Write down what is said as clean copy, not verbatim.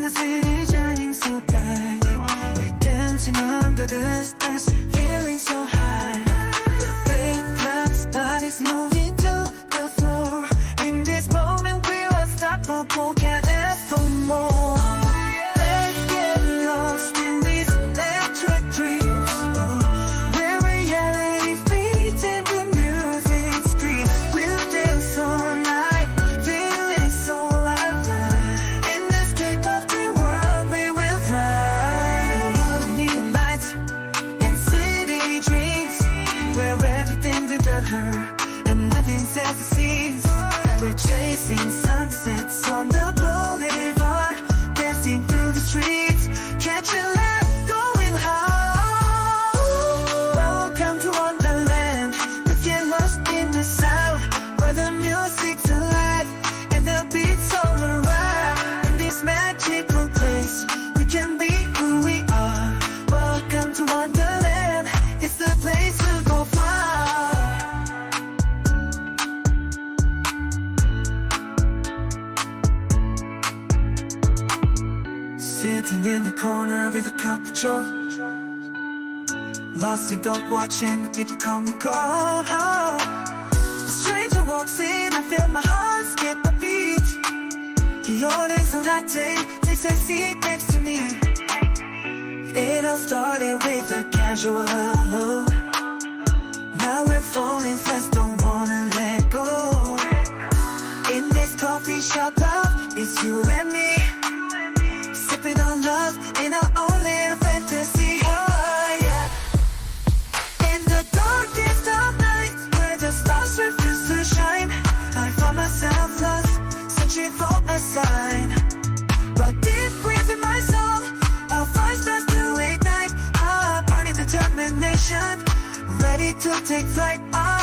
the city shining so bright. We're dancing under the stars, feeling so high. The big clouds bodies moving to the floor. In this moment we will stop for can't ask for more. Let's get lost in these electric dreams, where reality fades and the music screams. We'll dance all night, feeling so alive. In the escape of the world we will fly. Neon lights and city dreams, where everything's a her and nothing's as it seems. We're chasing sunsets on the boulevard, dancing through the streets, catching light, going high. Welcome to Wonderland. We get lost in the sound, where the music's alive and the beats all around. In this magical place, we can be who we are. Welcome to Wonderland. It's the place we'll go far. Sitting in the corner with a cup of joe, lost in thought, watching the people come and go. A stranger walks in, I feel my heart skip a beat. He orders a latte, takes a seat next to me. It all started with a casual hello. Now we're falling fast, don't wanna let go. In this coffee shop, love, it's you and me, sipping on love in our own little fantasy. Oh yeah. In the darkest of nights, where the stars refuse to shine, I find myself lost, searching for a sign. But deep within my soul, I'll find stars to ignite. Ah, burning determination, ready to take flight. Ah,